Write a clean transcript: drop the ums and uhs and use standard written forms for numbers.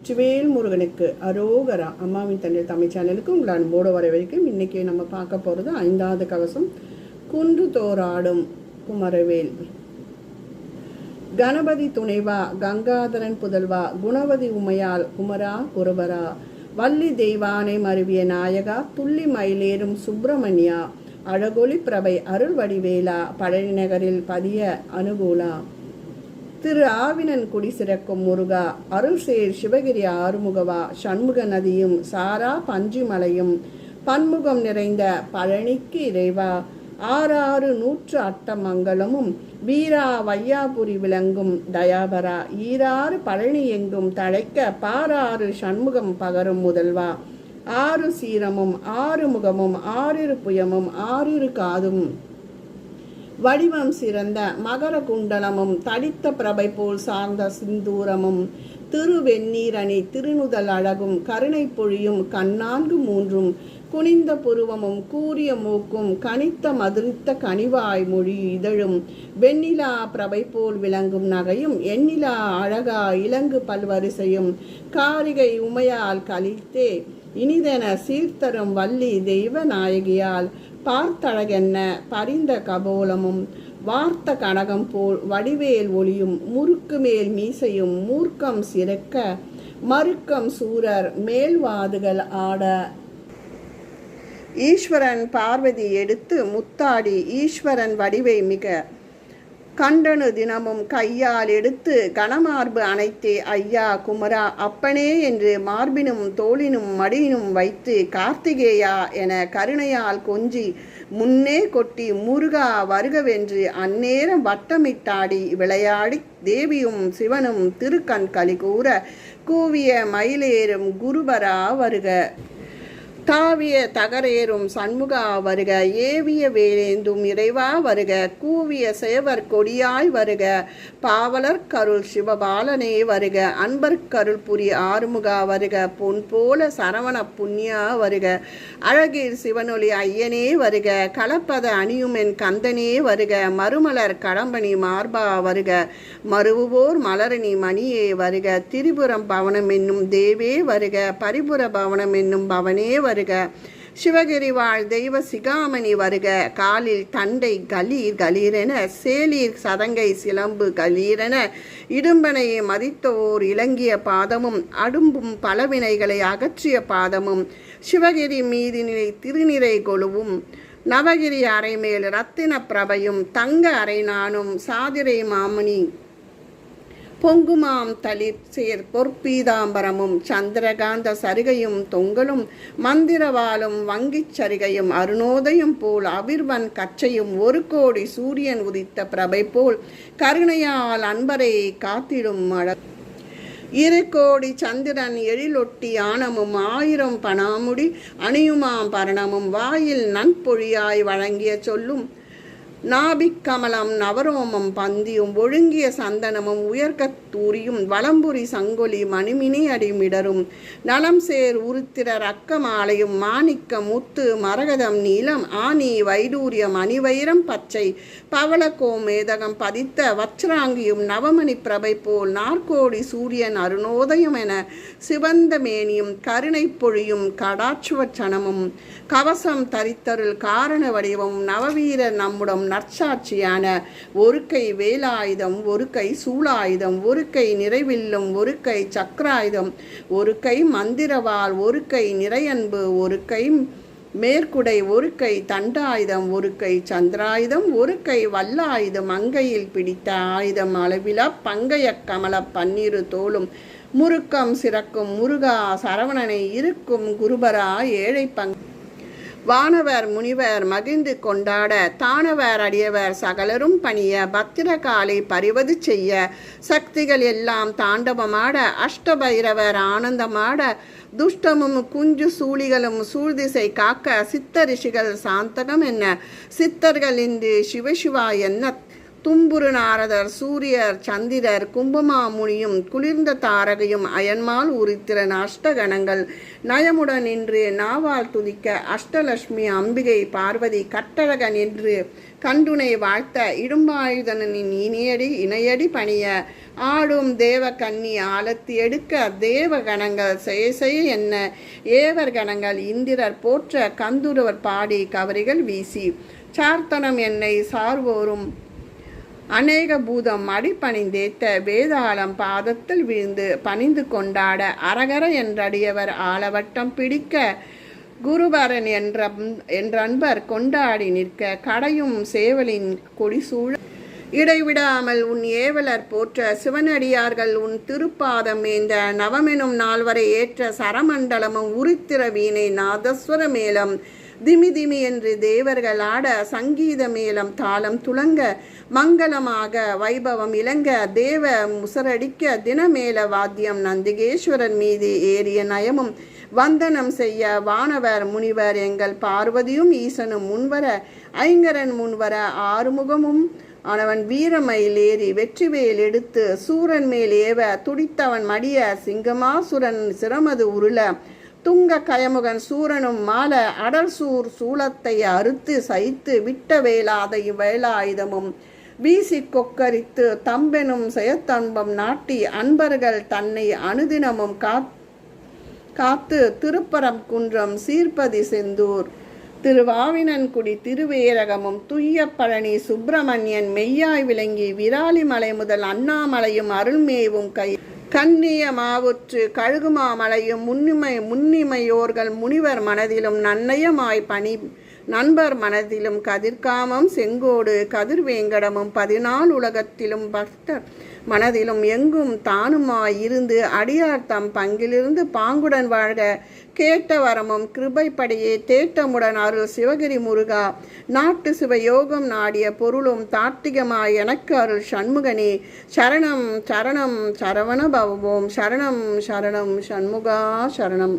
சிவேல் முருகனுக்கு அரோகரா. அம்மாவின் தண்ணீர் தமிழ் சேனலுக்கு உங்களை அன்போடு வரவேற்கும். இன்றைக்கி நம்ம பார்க்க போகிறது 5வது கவசம், குன்று தோராடும் குமரவேல். கணபதி துணைவா, கங்காதரன் புதல்வா, குணவதி உமையால் குமரா குருவரா, வள்ளி தெய்வானை மருவிய நாயகா, துள்ளி மயிலேறும் சுப்பிரமணியா, அழகொலி பிரபை அருள் வடிவேலா, பழனி நகரில் பதிய அனுகூலா, திரு ஆவினன் குடி சிறக்கும் முருகா, அருள் சேர் சிவகிரி ஆறுமுகவா, சண்முக நதியும் சாரா பஞ்சுமலையும் பன்முகம் நிறைந்த பழனிக்கு இறைவா, 6 அட்டமங்கலமும் வீரா வையாபுரி விளங்கும் தயாபரா, ஈராறு பழனி எங்கும் தழைக்க பாராறு சண்முகம் பகரும் முதல்வா, 6 சீரமும் 6 முகமும் 6 புயமும் 6 காதும் வடிவம் சிறந்த மகர குண்டலமும் தடித்த பிரபை போல் சார்ந்த சிந்தூரமும் திருவெண்ணீரணி திருநுதல் அழகும் கருணை பொழியும் கண்ணான்கு 3 குனிந்த புருவமும் கூரிய மூக்கும் கனித்த மதுரித்த கனிவாய் மொழி இதழும் வெண்ணிலா பிரபை போல் விளங்கும் நகையும் எண்ணிலா அழகா இலங்கு பல்வரிசையும் காரிகை உமையால் கலித்தே இனிதென சீர்த்தரும் வள்ளி தெய்வ நாயகியால் பார்த்தழகென்ன பரிந்த கபோலமும் வார்த்த கனகம் போல் வடிவேல் ஒளியும் முறுக்கு மேல் மீசையும் மூர்க்கம் சிறக்க மறுக்கம் சூரர் மேல்வாதுகள் ஆட, ஈஸ்வரன் பார்வதி எடுத்து முத்தாடி ஈஸ்வரன் வடிவை மிக கண்டனு தினமும் கையால் எடுத்து கனமார்பு அணைத்தே ஐயா குமரா அப்பனே என்று மார்பினும் தோளினும் மடியினும் வைத்து கார்த்திகேயா என கருணையால் கொஞ்சி முன்னே கொட்டி முருகா வருகவென்று அந்நேரம் வட்டமிட்டாடி விளையாடி தேவியும் சிவனும் திருக்கண் களி கூற கூவிய மயிலேறும் குருபரா வருக, தாவிய தகரேறும் சண்முகா வருக, ஏவிய வேலேந்தும் இறைவா வருக, கூவிய சேவர் கொடியாய் வருக, பாவலர் கருள் சிவபாலனே வருக, அன்பர் கருள் புரி ஆறுமுகா வருக, பொன் போல சரவண புண்ணியா வருக, அழகில் சிவனொளி ஐயனே வருக, கலப்பத அணியும் என் கந்தனே வருக, மறுமலர் கடம்பணி மார்பா வருக, மருவுவோர் மலரணி மணியே வருக, திரிபுரம் பவனம் என்னும் தேவே வருக, பரிபுர பவனம் என்னும் பவனே வருக, சிவகிரி வாழ் தெய்வ சிகாமணி வருக, காலில் தண்டை கலீர் கலீரென சேலீர் சதங்கை சிலம்பு கலீரென இடும்பனையை மதித்தோர் இலங்கிய பாதமும் அடும்பும் பலவினைகளை அகற்றிய பாதமும் சிவகிரி மீதினிலை திருநிறை கொழுவும் நவகிரி அறைமேல் இரத்தின பிரபையும் தங்க அறை நானும் சாதிரை மாமணி பொங்குமாம் தளிர் சேர் பொற்பீதாம்பரமும் சந்திரகாந்த சரிகையும் தொங்கலும் மந்திரவாலும் வங்கிச் சரிகையும் அருணோதயம் போல் அபிர்வன் கச்சையும் 1 கோடி சூரியன் உதித்த பிரபை போல் கருணையால் அன்பரை காத்திடும் மழ 2 கோடி சந்திரன் எழிலொட்டி ஆனமும் 1000 பனாமுடி அணியுமாம் பரணமும் வாயில் நன்பொழியாய் வழங்கிய சொல்லும் நாபிக்கமலம் நவரோமம் பந்தியும் ஒழுங்கிய சந்தனமும் உயர்கத்தூரியும் வலம்புரி சங்கொலி மணிமினி அடிமிடரும் நலம் சேர் உருத்திரர் அக்கமாலையும் மாணிக்க முத்து மரகதம் நீலம் ஆனி வைடூரியம் அணிவைரம் பச்சை பவளக்கோ மேதகம் பதித்த வச்ராங்கியும் நவமணி பிரபை போல் 4 கோடி சூரியன் அருணோதயம் என சிவந்த மேனியும் கருணை பொழியும் கடாட்சுவச்சனமும் கவசம் தரித்தருள் காரண வடிவமும் நவவீரர் நம்முடம் நற்சாட்சியான 1 கை வேலாயுதம் 1 கை சூலாயுதம் 1 கை நிறைவில்லும் 1 கை சக்கராயுதம் 1 கை மந்திரவாள் 1 கை நிறையன்பு 1 கை மேற்குடை 1 கை தண்டாயுதம் 1 கை சந்திராயுதம் 1 கை வல்லாயுதம் அங்கையில் பிடித்த ஆயுதம் அளவிலா பங்கைய கமல 12 தோளும் முறுக்கம் சிறக்கும் முருகா சரவணனை இருக்கும் குருபரா ஏழை வானவர் முனிவர் மகிழ்ந்து கொண்டாட தானவர் அடியவர் சகலரும் பணிய பத்திரகாலை பரிவது செய்ய சக்திகள் எல்லாம் தாண்டவமாட அஷ்டபைரவர் ஆனந்தமாட துஷ்டமும் குஞ்சு சூழிகளும் சூழ்திசை காக்க சித்த ரிஷிகள் சாந்தகம் என்ன சித்தர்கள் இன்று சிவசிவா என்ன தும்புரு நாரதர் சூரியர் சந்திரர் கும்பமாமுனியும் குளிர்ந்த தாரகையும் அயன்மால் உரித்திரன் அஷ்டகணங்கள் நயமுடன் நின்று நாவால் துதிக்க அஷ்டலட்சுமி அம்பிகை பார்வதி கட்டழகன் என்று கண்டுனை வாழ்த்த இடும்பாயுதனின் இணையடி பணிய ஆடும் தேவ கன்னி ஆலத்தி எடுக்க தேவ கணங்கள் செய்ய என்ன ஏவர் கணங்கள் இந்திரர் போற்ற கந்துருவர் பாடி கவரிகள் வீசி சார்த்தனம் என்னை சார்வோரும் அநேக பூதம் அடிப்பணிந்தேத்த வேதாளம் பாதத்தில் வீழ்ந்து பணிந்து கொண்டாட அரகர என்றடியவர் ஆலவட்டம் பிடிக்க குருபரன் என்றன்பர் கொண்டாடி நிற்க கடையும் சேவலின் கொடிசூழ இடைவிடாமல் உன் ஏவலர் போற்ற சிவனடியார்கள் உன் திருப்பாதம் ஏந்த நவமெனும் நால்வரை ஏற்ற சரமண்டலமும் உருத்திர வீணை நாதஸ்வர மேளம் திமி திமி என்று தேவர்கள் ஆட சங்கீத மேளம் தாளம் துளங்க மங்களமாக வைபவம் இளங்க தேவ முசரடிக்க தினமேள வாத்தியம் நந்திகேஸ்வரன் மீது ஏறிய நயமும் வந்தனம் செய்ய வானவர் முனிவர் எங்கள் பார்வதியும் ஈசனும் முன்வர ஐங்கரன் முன்வர ஆறுமுகமும் அவன் வீரமயில் ஏறி வெற்றிவேல் எடுத்து சூரன் மேல் ஏவ துடித்தவன் மடிய சிங்கமாசுரன் சிரமது உருள துங்க கயமுகன் சூரனும் மால அடல் சூலத்தை அறுத்து சைத்து விட்ட வேலாதை வேலாயுதமும் வீசி கொக்கரித்து தம்பெனும் செயத்தன்பம் நாட்டி அன்பர்கள் தன்னை அனுதினமும் காத்து திருப்பரம் குன்றம் சீர்பதி செந்தூர் திருவாவினன்குடி திருவேரகமும் துய்ய பழனி சுப்பிரமணியன் மெய்யாய் விளங்கி விராலிமலை முதல் அண்ணாமலையும் அருள்மேவும் கண்ணிய மாவுற்று கழுகுமாமலையும் முன்னிமையோர்கள் முனிவர் மனதிலும் நன்னயமாய் பணி நண்பர் மனதிலும் கதிர்காமம் செங்கோடு கதிர்வேங்கடமும் 14 உலகத்திலும் பக்தர் மனதிலும் எங்கும் தானுமாய் இருந்து அடியார் தம் பங்கிலிருந்து பாங்குடன் வாழ்க கேட்ட வரமும் கிருபைப்படியே தேட்டமுடன் அருள் சிவகிரி முருகா நாட்டு சிவயோகம் நாடிய பொருளும் தாட்டிகமாய் எனக்கு அருள் சண்முகனே சரணம் சரணம் சரவண பவவோம் சரணம் சரணம் சண்முகா சரணம்.